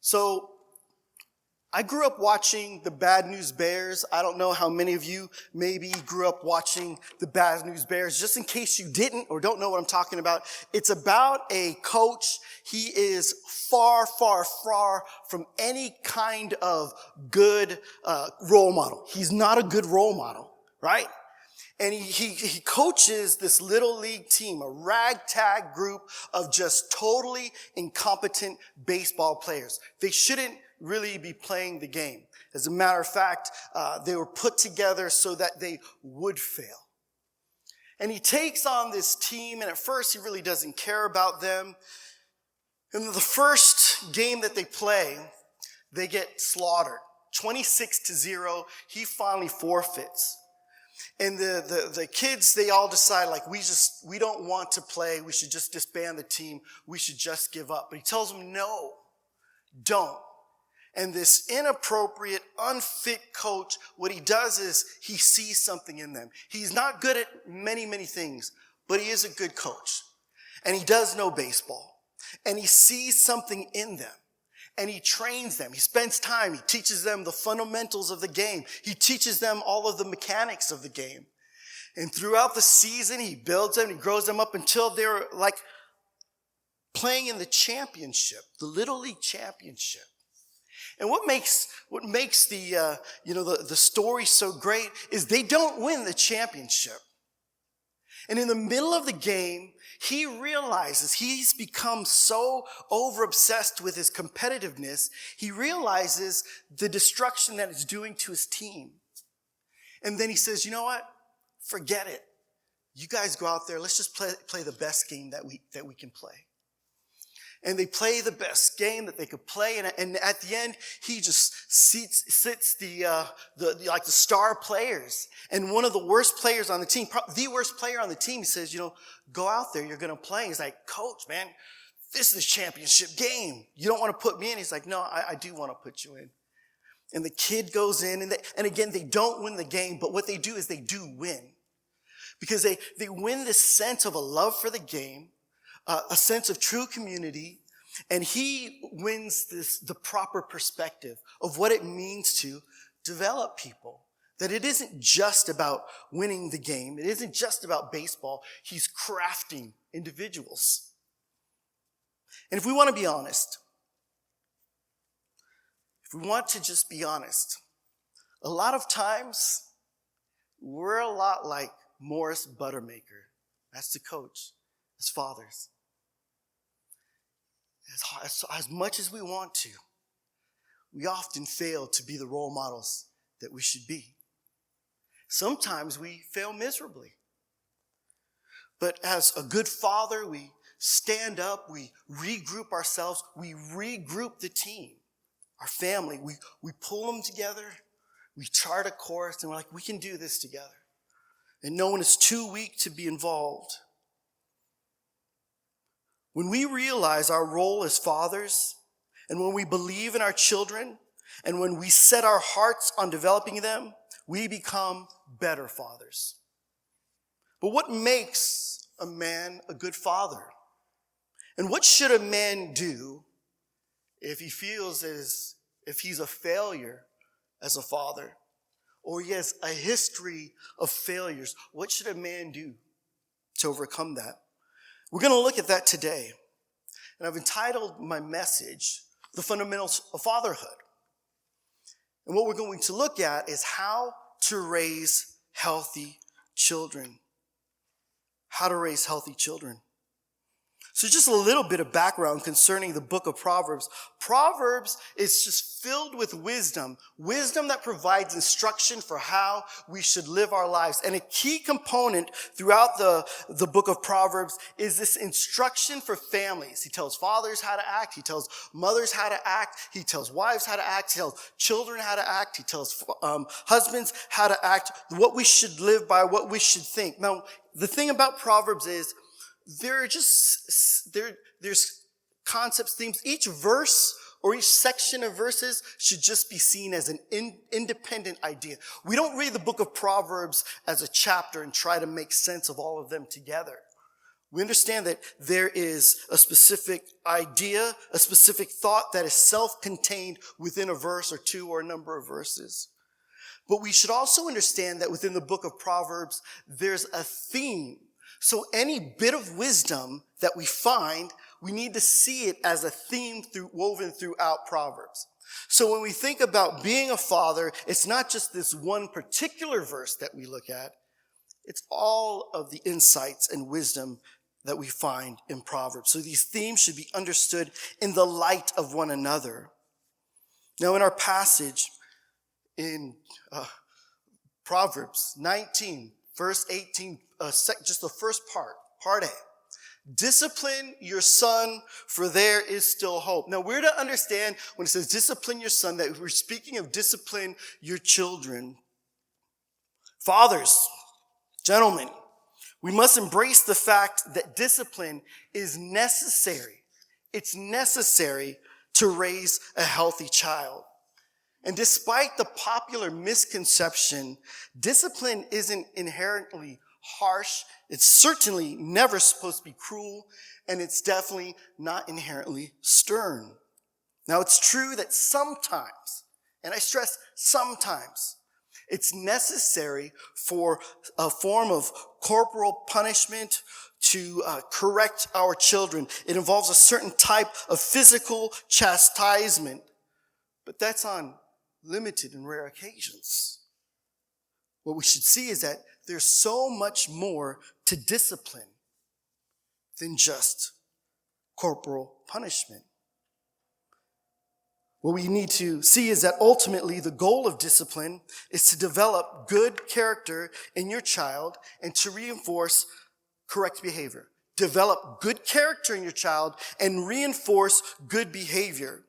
So I grew up watching the Bad News Bears. I don't know how many of you maybe grew up watching the Bad News Bears. Just in case you didn't or don't know what I'm talking about, it's about a coach. He is far, far, far from any kind of good role model. He's not a good role model, right? And he coaches this little league team, a ragtag group of just totally incompetent baseball players. They shouldn't really be playing the game. As a matter of fact, they were put together so that they would fail. And he takes on this team, and at first he really doesn't care about them. And the first game that they play, they get slaughtered. 26-0, he finally forfeits. And the kids, they all decide, like, we don't want to play. We should just disband the team. We should just give up. But he tells them, no, don't. And this inappropriate, unfit coach, what he does is he sees something in them. He's not good at many, many things, but he is a good coach. And he does know baseball. And he sees something in them. And he trains them. He spends time. He teaches them the fundamentals of the game. He teaches them all of the mechanics of the game. And throughout the season, he builds them. He grows them up until they're like playing in the championship, the Little League championship. And what makes the story so great is they don't win the championship. And in the middle of the game, he realizes he's become so over-obsessed with his competitiveness, he realizes the destruction that it's doing to his team. And then he says, you know what? Forget it. You guys go out there. Let's just play the best game that we can play. And they play the best game that they could play. And at the end, he just sits the star players. And one of the worst players on the team, the worst player on the team, he says, go out there. You're going to play. He's like, coach, man, this is a championship game. You don't want to put me in. He's like, no, I do want to put you in. And the kid goes in. And again, they don't win the game. But what they do is they do win. Because they win this sense of a love for the game, a sense of true community, and he wins the proper perspective of what it means to develop people. That it isn't just about winning the game. It isn't just about baseball. He's crafting individuals. And if we want to be honest, if we want to just be honest, a lot of times we're a lot like Morris Buttermaker. That's the coach, as fathers. As much as we want to, we often fail to be the role models that we should be. Sometimes we fail miserably. But as a good father, we stand up, we regroup ourselves, we regroup the team, our family. We pull them together, we chart a course, and we're like, we can do this together. And no one is too weak to be involved. When we realize our role as fathers, and when we believe in our children, and when we set our hearts on developing them, we become better fathers. But what makes a man a good father? And what should a man do if he feels as if he's a failure as a father, or he has a history of failures? What should a man do to overcome that? We're going to look at that today. And I've entitled my message, The Fundamentals of Fatherhood. And what we're going to look at is how to raise healthy children. How to raise healthy children. So just a little bit of background concerning the book of Proverbs. Proverbs is just filled with wisdom that provides instruction for how we should live our lives. And a key component throughout the book of Proverbs is this instruction for families. He tells fathers how to act. He tells mothers how to act. He tells wives how to act. He tells children how to act. He tells husbands how to act, what we should live by, what we should think. Now, the thing about Proverbs is, there's concepts, themes. Each verse or each section of verses should just be seen as an independent idea. We don't read the book of Proverbs as a chapter and try to make sense of all of them together. We understand that there is a specific idea, a specific thought that is self-contained within a verse or two or a number of verses. But we should also understand that within the book of Proverbs, there's a theme. So any bit of wisdom that we find, we need to see it as a theme woven throughout Proverbs. So when we think about being a father, it's not just this one particular verse that we look at. It's all of the insights and wisdom that we find in Proverbs. So these themes should be understood in the light of one another. Now in our passage in Proverbs 19, verse 18, just the first part A. Discipline your son, for there is still hope. Now we're to understand when it says discipline your son, that we're speaking of discipline your children. Fathers, gentlemen, we must embrace the fact that discipline is necessary. It's necessary to raise a healthy child. And despite the popular misconception, discipline isn't inherently harsh. It's certainly never supposed to be cruel, and it's definitely not inherently stern. Now, it's true that sometimes, and I stress sometimes, it's necessary for a form of corporal punishment to correct our children. It involves a certain type of physical chastisement, but that's on limited and rare occasions. What we should see is that there's so much more to discipline than just corporal punishment. What we need to see is that ultimately the goal of discipline is to develop good character in your child and to reinforce correct behavior. Develop good character in your child and reinforce good behavior.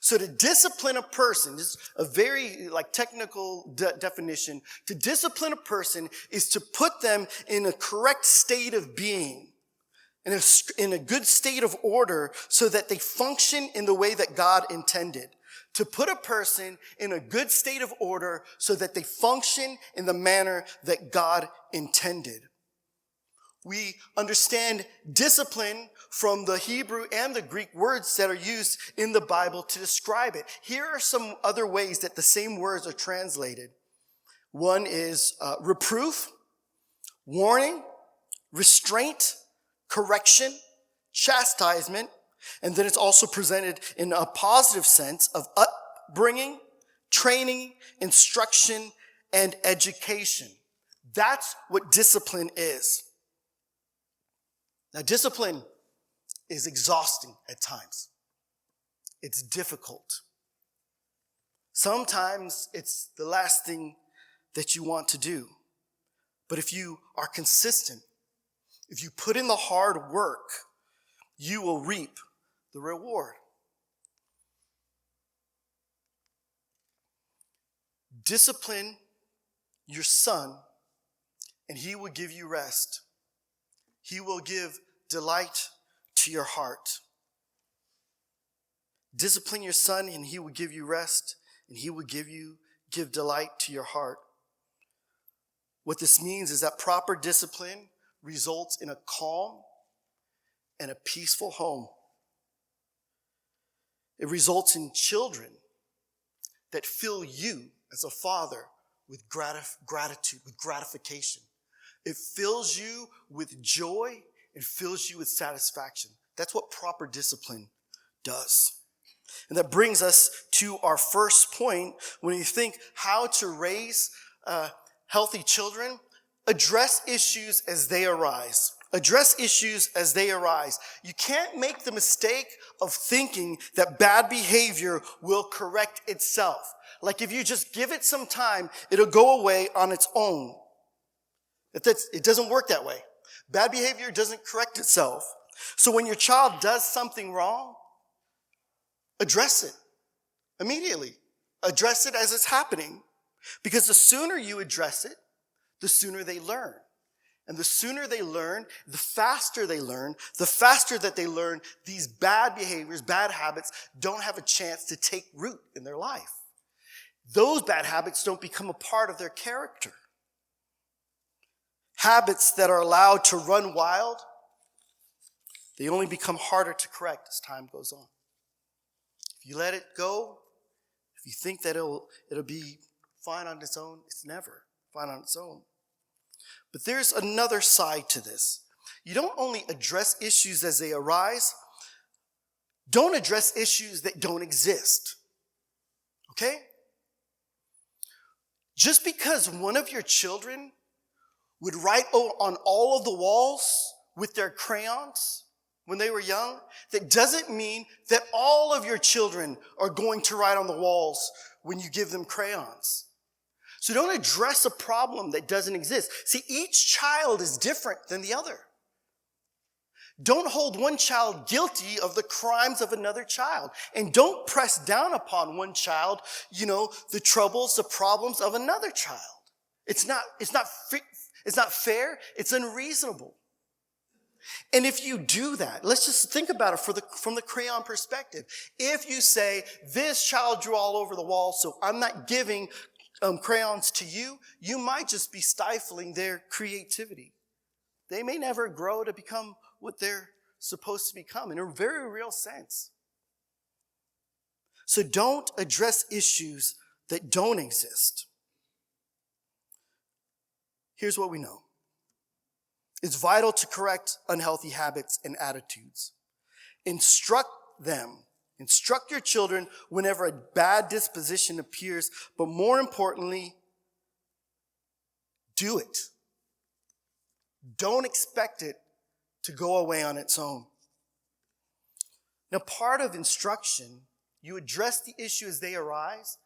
So to discipline a person, this is a very technical definition. To discipline a person is to put them in a correct state of being, in a good state of order, so that they function in the way that God intended. To put a person in a good state of order so that they function in the manner that God intended. We understand discipline from the Hebrew and the Greek words that are used in the Bible to describe it. Here are some other ways that the same words are translated. One is reproof, warning, restraint, correction, chastisement, and then it's also presented in a positive sense of upbringing, training, instruction, and education. That's what discipline is. Now, discipline is exhausting at times. It's difficult. Sometimes it's the last thing that you want to do. But if you are consistent, if you put in the hard work, you will reap the reward. Discipline your son, and he will give you rest. He will give delight to your heart. Discipline your son, and he will give you rest, and he will give delight to your heart. What this means is that proper discipline results in a calm and a peaceful home. It results in children that fill you as a father with gratitude, with gratification. It fills you with joy and fills you with satisfaction. That's what proper discipline does. And that brings us to our first point. When you think how to raise healthy children, address issues as they arise. Address issues as they arise. You can't make the mistake of thinking that bad behavior will correct itself. Like if you just give it some time, it'll go away on its own. It doesn't work that way. Bad behavior doesn't correct itself. So when your child does something wrong, address it immediately. Address it as it's happening. Because the sooner you address it, the sooner they learn. And the sooner they learn, the faster they learn, the faster that they learn these bad behaviors, bad habits don't have a chance to take root in their life. Those bad habits don't become a part of their character. Habits that are allowed to run wild They only become harder to correct as time goes on. If you let it go, if you think that it'll be fine on its own, it's never fine on its own. But there's another side to this. You don't only address issues as they arise, don't address issues that don't exist. Okay? Just because one of your children would write on all of the walls with their crayons when they were young, that doesn't mean that all of your children are going to write on the walls when you give them crayons. So don't address a problem that doesn't exist. See, each child is different than the other. Don't hold one child guilty of the crimes of another child. And don't press down upon one child, the troubles, the problems of another child. It's not fair. It's unreasonable. And if you do that, let's just think about it from the crayon perspective. If you say, this child drew all over the wall, so I'm not giving crayons to you, you might just be stifling their creativity. They may never grow to become what they're supposed to become in a very real sense. So don't address issues that don't exist. Here's what we know. It's vital to correct unhealthy habits and attitudes. Instruct your children whenever a bad disposition appears, but more importantly, do it. Don't expect it to go away on its own. Now, part of instruction, you address the issue as they arise.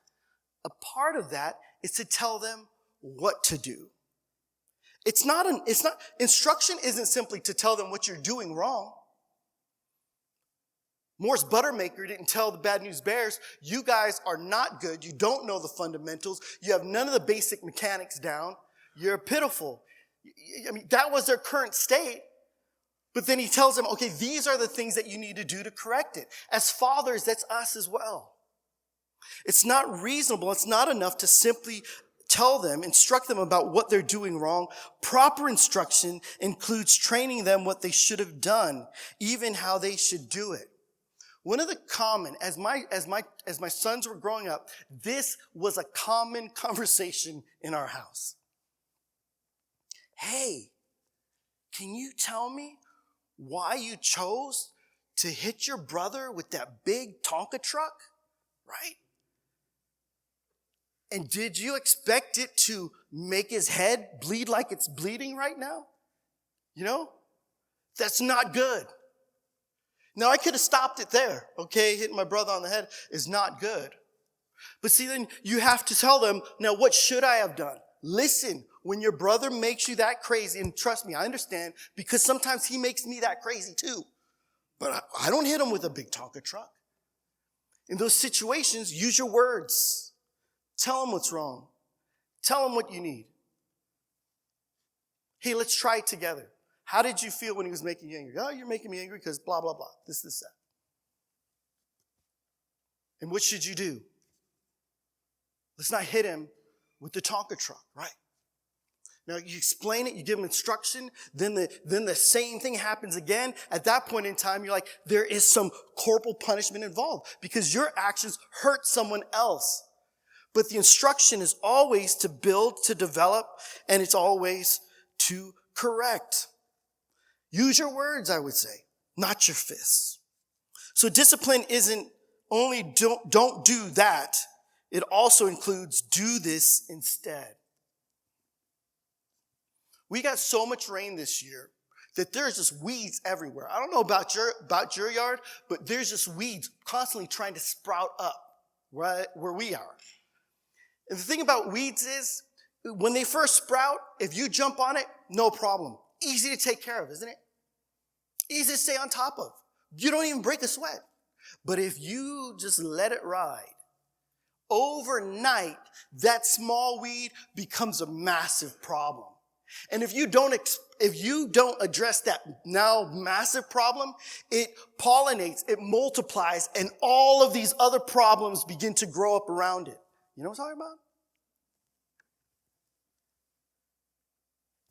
A part of that is to tell them what to do. Instruction isn't simply to tell them what you're doing wrong. Morse Buttermaker didn't tell the Bad News Bears, you guys are not good, you don't know the fundamentals, you have none of the basic mechanics down, you're pitiful. I mean, that was their current state. But then he tells them, okay, these are the things that you need to do to correct it. As fathers, that's us as well. It's not reasonable, it's not enough to simply instruct them about what they're doing wrong. Proper instruction includes training them what they should have done, even how they should do it. One of the common, as my sons were growing up, this was a common conversation in our house. Hey, can you tell me why you chose to hit your brother with that big Tonka truck, right? And did you expect it to make his head bleed like it's bleeding right now? That's not good. Now, I could have stopped it there, okay? Hitting my brother on the head is not good. But see, then you have to tell them, now what should I have done? Listen, when your brother makes you that crazy, and trust me, I understand, because sometimes he makes me that crazy too. But I don't hit him with a big Tonka truck. In those situations, use your words. Tell him what's wrong. Tell him what you need. Hey, let's try it together. How did you feel when he was making you angry? Oh, you're making me angry because blah, blah, blah. This, that. And what should you do? Let's not hit him with the Tonka truck, right? Now, you explain it, you give him instruction, then the same thing happens again. At that point in time, you're like, there is some corporal punishment involved because your actions hurt someone else. But the instruction is always to build, to develop, and it's always to correct. Use your words, I would say, not your fists. So discipline isn't only don't do that. It also includes do this instead. We got so much rain this year that there's just weeds everywhere. I don't know about your yard, but there's just weeds constantly trying to sprout up right where we are. And the thing about weeds is, when they first sprout, if you jump on it, no problem. Easy to take care of, isn't it? Easy to stay on top of. You don't even break a sweat. But if you just let it ride, overnight, that small weed becomes a massive problem. And if you don't address that now massive problem, it pollinates, it multiplies, and all of these other problems begin to grow up around it. You know what I'm talking about?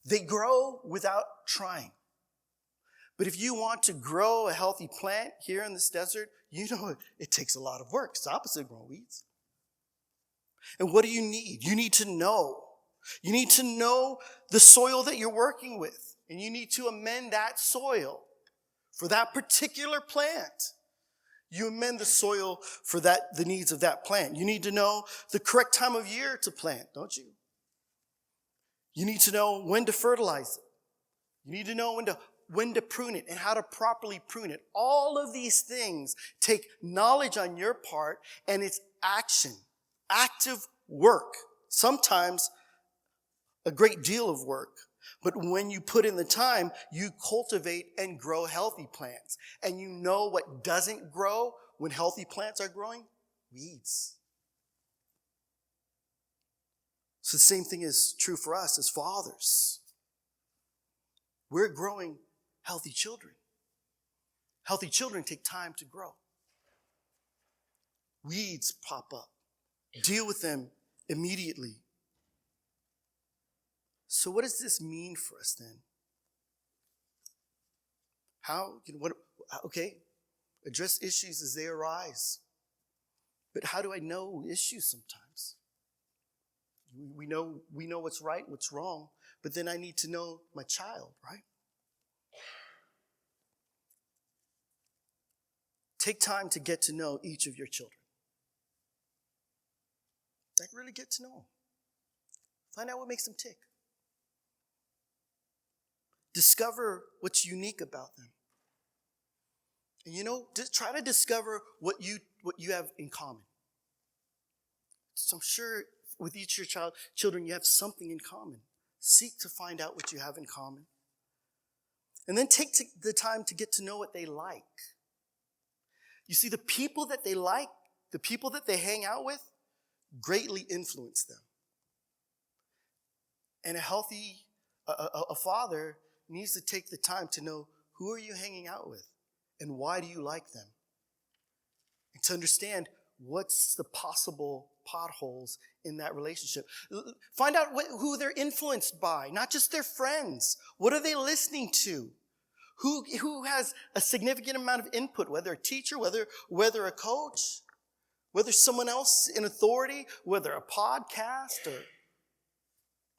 They grow without trying. But if you want to grow a healthy plant here in this desert, you know it takes a lot of work. It's the opposite of growing weeds. And what do you need? You need to know. You need to know the soil that you're working with. And you need to amend that soil for that particular plant. You amend the soil for the needs of that plant. You need to know the correct time of year to plant, don't you? You need to know when to fertilize it. You need to know when to prune it and how to properly prune it. All of these things take knowledge on your part, and it's action, active work. Sometimes a great deal of work. But when you put in the time, you cultivate and grow healthy plants. And you know what doesn't grow when healthy plants are growing? Weeds. So the same thing is true for us as fathers. We're growing healthy children. Healthy children take time to grow. Weeds pop up. Deal with them immediately. So what does this mean for us then? Address issues as they arise. But how do I know issues sometimes? We know what's right, what's wrong, but then I need to know my child, right? Take time to get to know each of your children. Like, really get to know them. Find out what makes them tick. Discover what's unique about them. And just try to discover what you have in common. So I'm sure with each of your children, you have something in common. Seek to find out what you have in common. And then take the time to get to know what they like. You see, the people that they like, the people that they hang out with, greatly influence them. And a father needs to take the time to know, who are you hanging out with and why do you like them? And to understand what's the possible potholes in that relationship. Find out who they're influenced by, not just their friends. What are they listening to? Who has a significant amount of input, whether a teacher, whether a coach, whether someone else in authority, whether a podcast or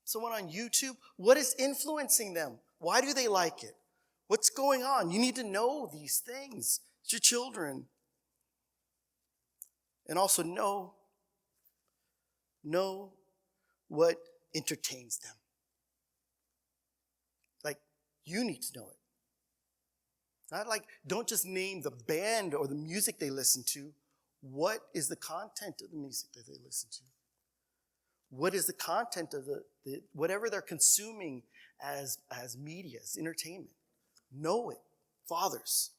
someone on YouTube. What is influencing them? Why do they like it? What's going on? You need to know these things. It's your children. And also know what entertains them. Like, you need to know it. Not like, don't just name the band or the music they listen to. What is the content of the music that they listen to? What is the content of the whatever they're consuming as media, as entertainment? Know it, fathers.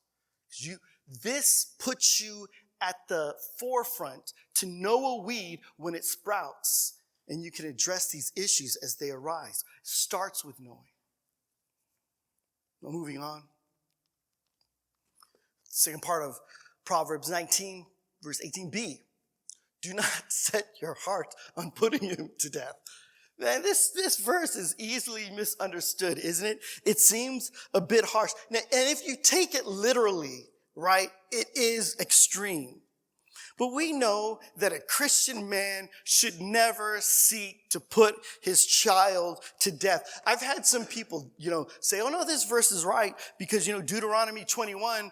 This puts you at the forefront to know a weed when it sprouts, and you can address these issues as they arise. It starts with knowing. Now, moving on. Second part of Proverbs 19, verse 18b. Do not set your heart on putting him to death. Man, this verse is easily misunderstood, isn't it? It seems a bit harsh. Now, and if you take it literally, right, it is extreme. But we know that a Christian man should never seek to put his child to death. I've had some people, say, oh no, this verse is right because, Deuteronomy 21,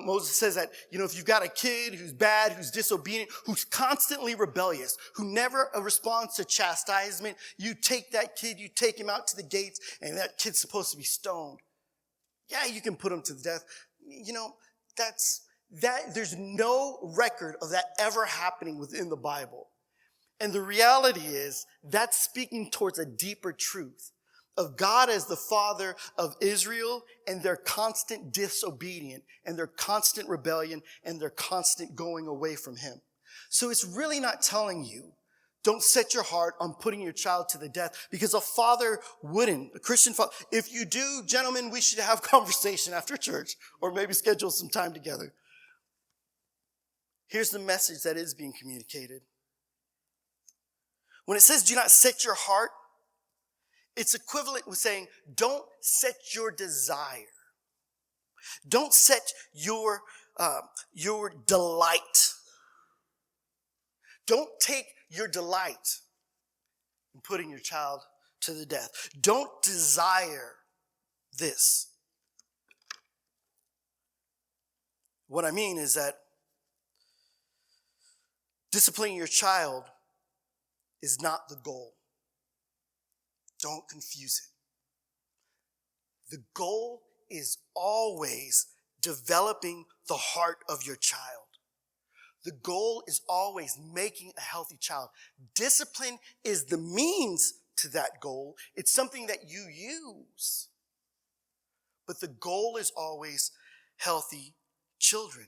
Moses says that, if you've got a kid who's bad, who's disobedient, who's constantly rebellious, who never responds to chastisement, you take that kid, you take him out to the gates, and that kid's supposed to be stoned. Yeah, you can put him to death. There's no record of that ever happening within the Bible. And the reality is that's speaking towards a deeper truth of God as the father of Israel and their constant disobedience and their constant rebellion and their constant going away from him. So it's really not telling you, don't set your heart on putting your child to the death, because a father wouldn't. A Christian father. If you do, gentlemen, we should have conversation after church or maybe schedule some time together. Here's the message that is being communicated. When it says do not set your heart, it's equivalent with saying don't set your desire. Don't set your delight. Don't take your delight in putting your child to the death. Don't desire this. What I mean is that disciplining your child is not the goal. Don't confuse it. The goal is always developing the heart of your child. The goal is always making a healthy child. Discipline is the means to that goal. It's something that you use. But the goal is always healthy children.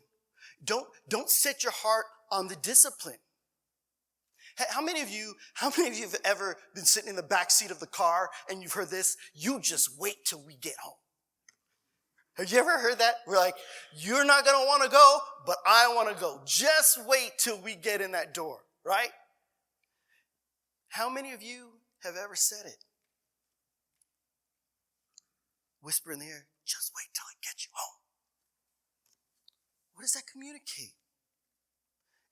Don't set your heart on the discipline. How many of you have ever been sitting in the back seat of the car and you've heard this? You just wait till we get home. Have you ever heard that? We're like, you're not going to want to go, but I want to go. Just wait till we get in that door, right? How many of you have ever said it? Whisper in the air, just wait till I get you home. What does that communicate?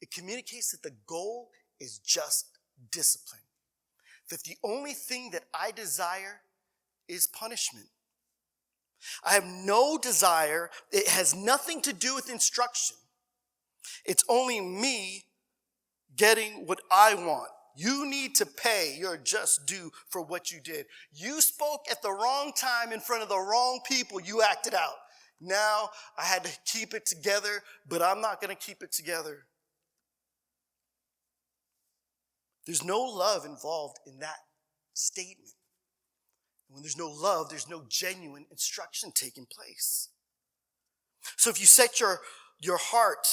It communicates that the goal is just discipline. That the only thing that I desire is punishment. I have no desire. It has nothing to do with instruction. It's only me getting what I want. You need to pay your just due for what you did. You spoke at the wrong time in front of the wrong people. You acted out. Now I had to keep it together, but I'm not going to keep it together. There's no love involved in that statement. When there's no love, there's no genuine instruction taking place. So if you set your heart,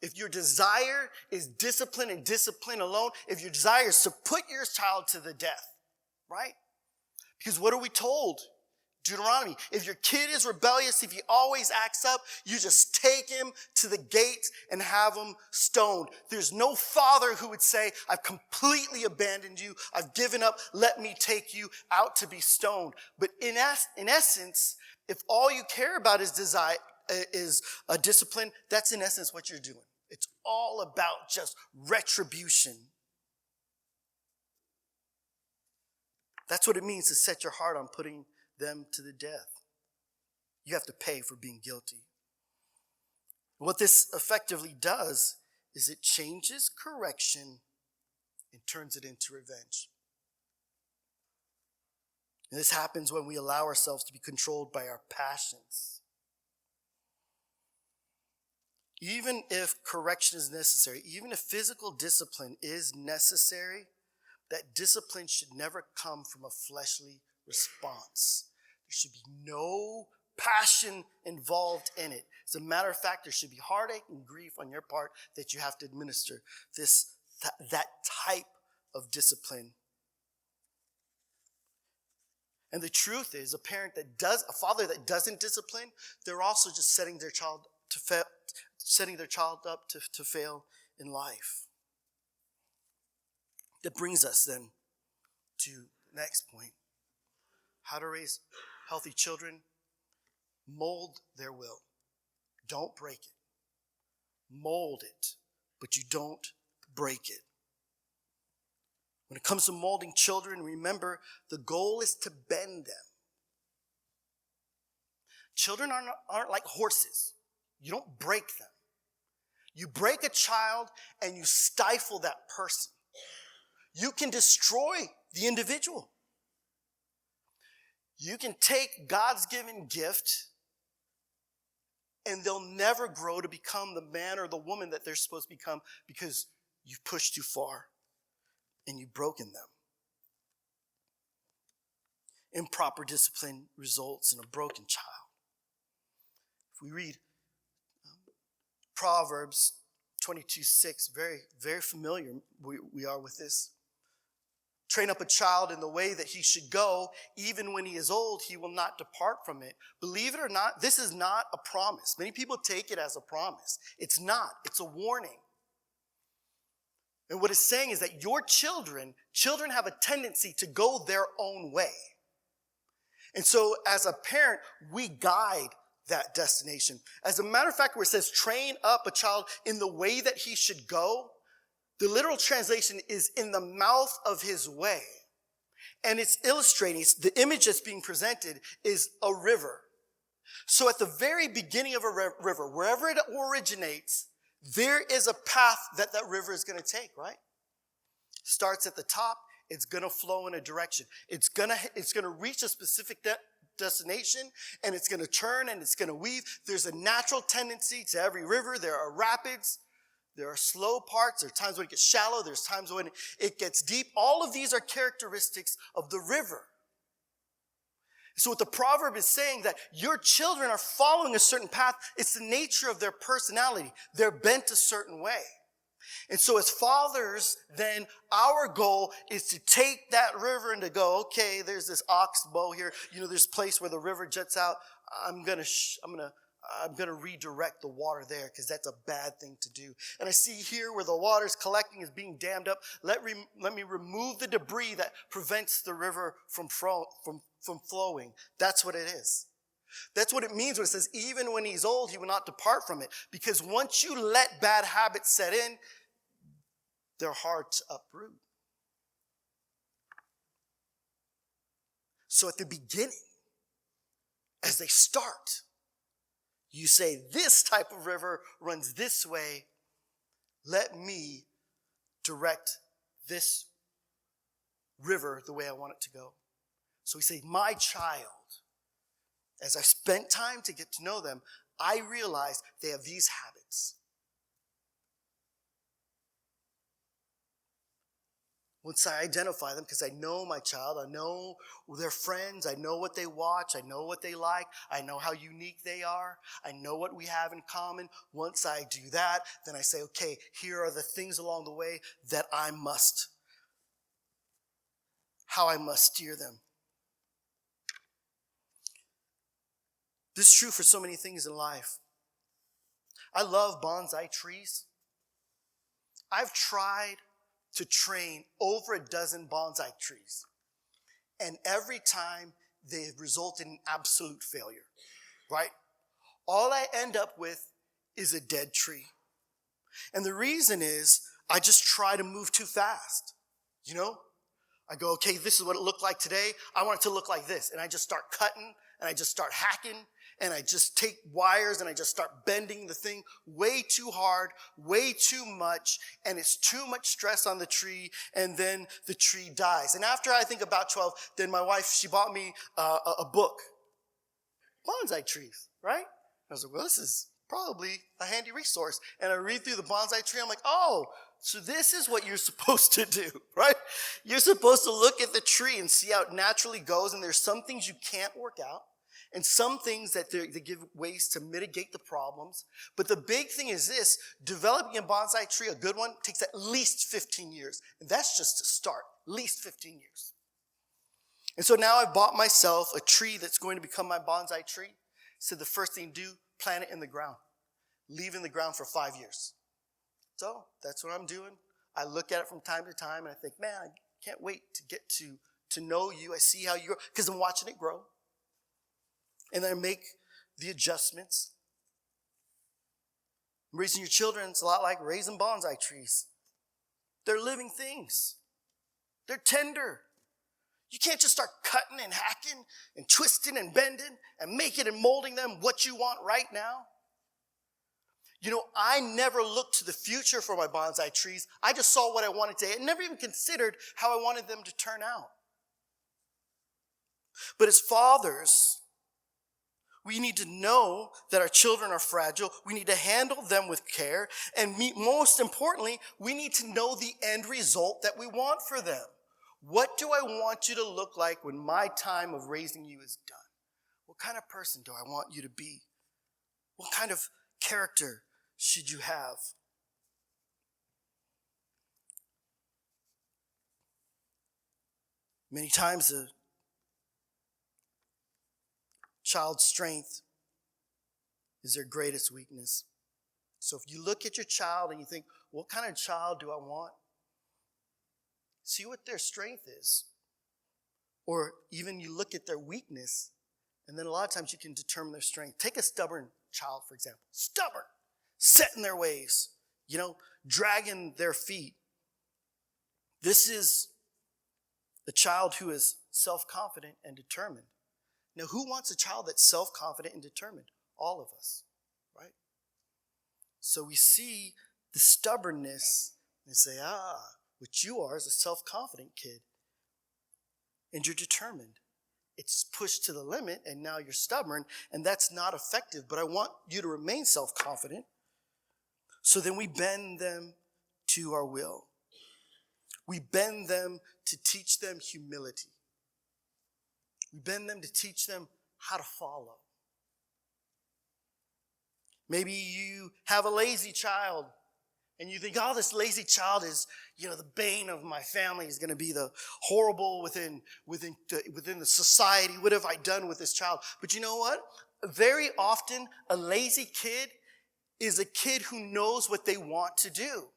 if your desire is discipline and discipline alone, if your desire is to put your child to the death, right? Because what are we told? Deuteronomy, if your kid is rebellious, if he always acts up, you just take him to the gate and have him stoned. There's no father who would say, I've completely abandoned you. I've given up. Let me take you out to be stoned. But in essence, if all you care about is desire, is a discipline, that's in essence what you're doing. It's all about just retribution. That's what it means to set your heart on putting them to the death. You have to pay for being guilty. What this effectively does is it changes correction and turns it into revenge. And this happens when we allow ourselves to be controlled by our passions. Even if correction is necessary, even if physical discipline is necessary, that discipline should never come from a fleshly response. There should be no passion involved in it. As a matter of fact, there should be heartache and grief on your part that you have to administer that type of discipline. And the truth is, a father that doesn't discipline, they're also just setting their child up to fail in life. That brings us then to the next point. How to raise healthy children. Mold their will. Don't break it. Mold it, but you don't break it. When it comes to molding children, remember the goal is to bend them. Children aren't like horses. You don't break them. You break a child and you stifle that person. You can destroy the individual. You can take God's given gift and they'll never grow to become the man or the woman that they're supposed to become because you've pushed too far and you've broken them. Improper discipline results in a broken child. If we read Proverbs 22:6, very, very familiar we are with this. Train up a child in the way that he should go. Even when he is old, he will not depart from it. Believe it or not, this is not a promise. Many people take it as a promise. It's not. It's a warning. And what it's saying is that your children have a tendency to go their own way. And so as a parent, we guide that destination. As a matter of fact, where it says train up a child in the way that he should go, the literal translation is in the mouth of his way. And it's illustrating, the image that's being presented is a river. So at the very beginning of a river, wherever it originates, there is a path that river is going to take, right? Starts at the top, it's going to flow in a direction. It's going to reach a specific destination, and it's going to turn and it's going to weave. There's a natural tendency to every river. There are rapids. There are slow parts. There are times when it gets shallow. There's times when it gets deep. All of these are characteristics of the river. So what the proverb is saying, that your children are following a certain path. It's the nature of their personality. They're bent a certain way. And so as fathers, then our goal is to take that river and to go, okay, there's this oxbow here. There's a place where the river jets out. I'm going to redirect the water there because that's a bad thing to do. And I see here where the water's collecting is being dammed up. Let me remove the debris that prevents the river from flowing. That's what it is. That's what it means when it says, even when he's old, he will not depart from it. Because once you let bad habits set in, they're hard to uproot. So at the beginning, as they start, you say, this type of river runs this way. Let me direct this river the way I want it to go. So we say, my child, as I spent time to get to know them, I realized they have these habits. Once I identify them, because I know my child, I know their friends, I know what they watch, I know what they like, I know how unique they are, I know what we have in common. Once I do that, then I say, okay, here are the things along the way that how I must steer them. This is true for so many things in life. I love bonsai trees. I've tried to train over a dozen bonsai trees. And every time they result in absolute failure, right? All I end up with is a dead tree. And the reason is I just try to move too fast. I go, okay, this is what it looked like today. I want it to look like this. And I just start cutting and I just start hacking. And I just take wires and I just start bending the thing way too hard, way too much, and it's too much stress on the tree, and then the tree dies. And after I think about 12, then my wife, she bought me a book, Bonsai Trees, right? I was like, well, this is probably a handy resource. And I read through the bonsai tree, I'm like, oh, so this is what you're supposed to do, right? You're supposed to look at the tree and see how it naturally goes, and there's some things you can't work out. And some things that they give ways to mitigate the problems. But the big thing is this, developing a bonsai tree, a good one, takes at least 15 years. And that's just to start, at least 15 years. And so now I've bought myself a tree that's going to become my bonsai tree. So the first thing to do, plant it in the ground. Leave it in the ground for 5 years. So that's what I'm doing. I look at it from time to time and I think, man, I can't wait to get to know you. I see how you grow, because I'm watching it grow. And then make the adjustments. Raising your children is a lot like raising bonsai trees. They're living things. They're tender. You can't just start cutting and hacking and twisting and bending and making and molding them what you want right now. I never looked to the future for my bonsai trees. I just saw what I wanted today and never even considered how I wanted them to turn out. But as fathers, we need to know that our children are fragile. We need to handle them with care. And most importantly, we need to know the end result that we want for them. What do I want you to look like when my time of raising you is done? What kind of person do I want you to be? What kind of character should you have? Many times the child's strength is their greatest weakness. So if you look at your child and you think, what kind of child do I want? See what their strength is. Or even you look at their weakness And then a lot of times you can determine their strength. Take a stubborn child, for example. Stubborn, set in their ways, dragging their feet. This is a child who is self-confident and determined. Now, who wants a child that's self-confident and determined? All of us, right? So we see the stubbornness and say, what you are is a self-confident kid. And you're determined. It's pushed to the limit, and now you're stubborn, and that's not effective. But I want you to remain self-confident. So then we bend them to our will. We bend them to teach them humility. We bend them to teach them how to follow. Maybe you have a lazy child, and you think, this lazy child is, the bane of my family, is going to be the horrible within the society. What have I done with this child? But you know what? Very often, a lazy kid is a kid who knows what they want to do.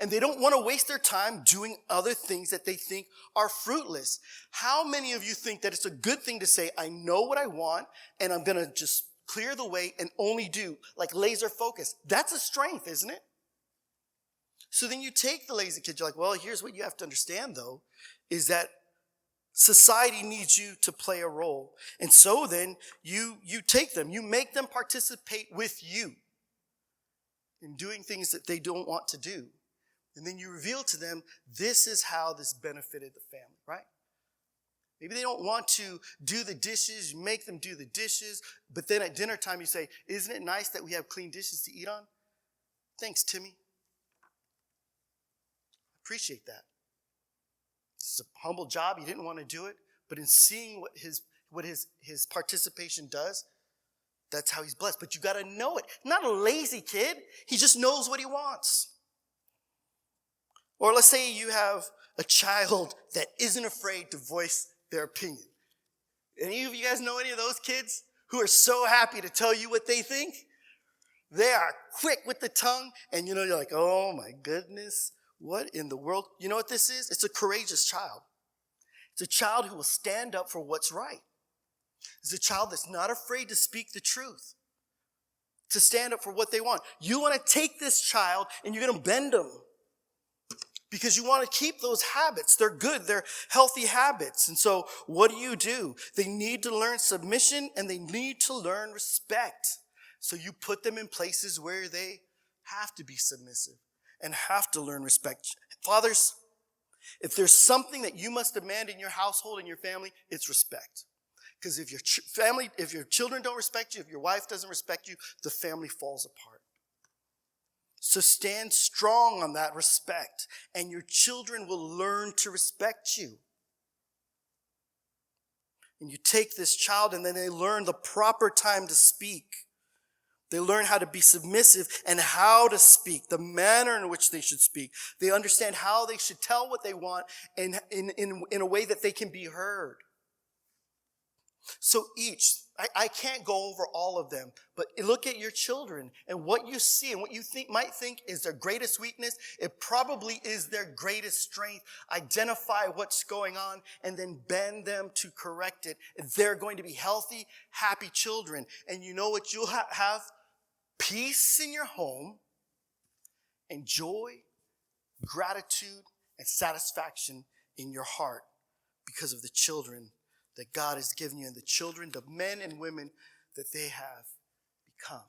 And they don't want to waste their time doing other things that they think are fruitless. How many of you think that it's a good thing to say, I know what I want, and I'm going to just clear the way and only do, like laser focus? That's a strength, isn't it? So then you take the lazy kid, you're like, well, here's what you have to understand, though, is that society needs you to play a role. And so then you take them, you make them participate with you in doing things that they don't want to do. And then you reveal to them, this is how this benefited the family, right? Maybe they don't want to do the dishes, you make them do the dishes, but then at dinner time you say, isn't it nice that we have clean dishes to eat on? Thanks, Timmy. Appreciate that. It's a humble job. He didn't want to do it, but in seeing what his participation does, that's how he's blessed. But you got to know it. Not a lazy kid. He just knows what he wants. Or let's say you have a child that isn't afraid to voice their opinion. Any of you guys know any of those kids who are so happy to tell you what they think? They are quick with the tongue, and you're like, oh my goodness. What in the world? You know what this is? It's a courageous child. It's a child who will stand up for what's right. It's a child that's not afraid to speak the truth, to stand up for what they want. You want to take this child and you're going to bend them because you want to keep those habits. They're good. They're healthy habits. And so what do? They need to learn submission and they need to learn respect. So you put them in places where they have to be submissive and have to learn respect. Fathers, if there's something that you must demand in your household and your family, it's respect. Because if your children don't respect you, if your wife doesn't respect you, the family falls apart. So stand strong on that respect, and your children will learn to respect you. And you take this child, and then they learn the proper time to speak. They learn how to be submissive and how to speak, the manner in which they should speak. They understand how they should tell what they want in a way that they can be heard. So I can't go over all of them, but look at your children and what you see and what you might think is their greatest weakness. It probably is their greatest strength. Identify what's going on and then bend them to correct it. They're going to be healthy, happy children. And you know what you'll have? Peace in your home and joy, gratitude, and satisfaction in your heart because of the children that God has given you and the children, the men and women that they have become.